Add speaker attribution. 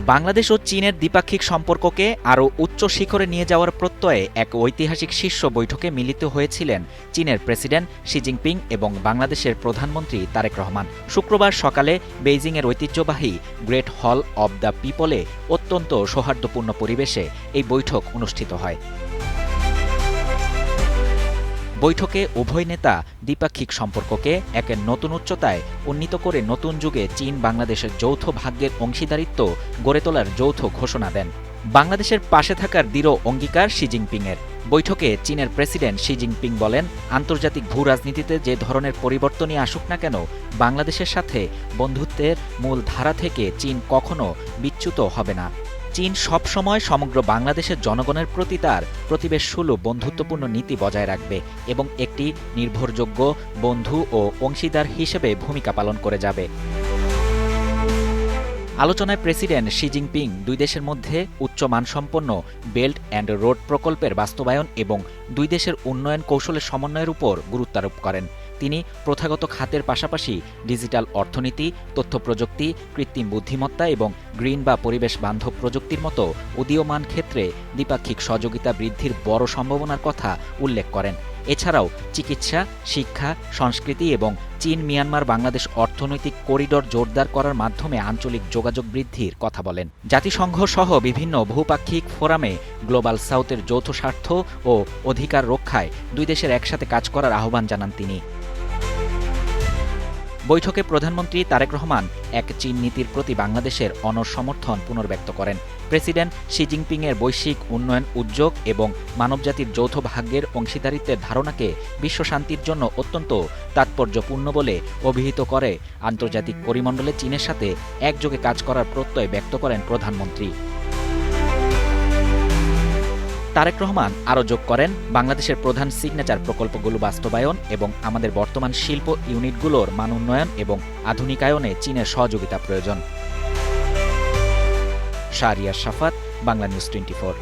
Speaker 1: বাংলাদেশ ও চীনের দ্বিপাক্ষিক সম্পর্ককে আরও উচ্চ শিখরে নিয়ে যাওয়ার প্রত্যয়ে এক ঐতিহাসিক শীর্ষ বৈঠকে মিলিত হয়েছিলেন চীনের প্রেসিডেন্ট শি জিনপিং এবং বাংলাদেশের প্রধানমন্ত্রী তারেক রহমান। শুক্রবার সকালে বেইজিংয়ের ঐতিহ্যবাহী গ্রেট হল অব দ্য পিপলে অত্যন্ত সৌহার্দ্যপূর্ণ পরিবেশে এই বৈঠক অনুষ্ঠিত হয়। বৈঠকে উভয় নেতা দ্বিপাক্ষিক সম্পর্ককে এক নতুন উচ্চতায় উন্নীত করে নতুন যুগে চীন বাংলাদেশের যৌথ ভাগ্যের অংশীদারিত্ব গড়ে তোলার যৌথ ঘোষণা দেন। বাংলাদেশের পাশে থাকার দৃঢ় অঙ্গীকার শি জিনপিংয়ের। বৈঠকে চীনের প্রেসিডেন্ট শি জিনপিং বলেন, আন্তর্জাতিক ভূ রাজনীতিতে যে ধরনের পরিবর্তনই আসুক না কেন, বাংলাদেশের সাথে বন্ধুত্বের মূল ধারা থেকে চীন কখনো বিচ্যুত হবে না। চীন সবসময় সমগ্র বাংলাদেশের জনগণের প্রতি তার প্রতিবেশসুলভ বন্ধুত্বপূর্ণ নীতি বজায় রাখবে এবং একটি নির্ভরযোগ্য বন্ধু ও অংশীদার হিসেবে ভূমিকা পালন করে যাবে। আলোচনায় প্রেসিডেন্ট শি জিনপিং দুই দেশের মধ্যে উচ্চ মানসম্পন্ন বেল্ট অ্যান্ড রোড প্রকল্পের বাস্তবায়ন এবং দুই দেশের উন্নয়ন কৌশলের সমন্বয়ের উপর গুরুত্বারোপ করেন। তিনি প্রথাগত খাতের পাশাপাশি ডিজিটাল অর্থনীতি, তথ্য প্রযুক্তি, কৃত্রিম বুদ্ধিমত্তা এবং গ্রিন বা পরিবেশ বান্ধব প্রযুক্তির মতো উদীয়মান ক্ষেত্রে দ্বিপাক্ষিক সহযোগিতা বৃদ্ধির বড় সম্ভাবনার কথা উল্লেখ করেন। এছাড়াও চিকিৎসা, শিক্ষা, সংস্কৃতি এবং চীন মিয়ানমার বাংলাদেশ অর্থনৈতিক করিডর জোরদার করার মাধ্যমে আঞ্চলিক যোগাযোগ বৃদ্ধির কথা বলেন। জাতিসংঘ সহ বিভিন্ন বহুপাক্ষিক ফোরামে গ্লোবাল সাউথের যৌথ স্বার্থ ও অধিকার রক্ষায় দুই দেশের একসাথে কাজ করার আহ্বান জানান তিনি। বৈঠকে প্রধানমন্ত্রী তারেক রহমান এক চীন নীতির প্রতি বাংলাদেশের অনড় সমর্থন পুনর্ব্যক্ত করেন। প্রেসিডেন্ট শি জিনপিংয়ের বৈশ্বিক উন্নয়ন উদ্যোগ এবং মানবজাতির যৌথ ভাগ্যের অংশীদারিত্বের ধারণাকে বিশ্বশান্তির জন্য অত্যন্ত তাৎপর্যপূর্ণ বলে অভিহিত করে আন্তর্জাতিক পরিমণ্ডলে চীনের সাথে একযোগে কাজ করার প্রত্যয় ব্যক্ত করেন প্রধানমন্ত্রী। তারেক রহমান আরও যোগ করেন, বাংলাদেশের প্রধান সিগনেচার প্রকল্পগুলো বাস্তবায়ন এবং আমাদের বর্তমান শিল্প ইউনিটগুলোর মান উন্নয়ন এবং আধুনিকায়নে চীনের সহযোগিতা প্রয়োজন। শাহরিয়ার শাফাত, বাংলা নিউজ 24।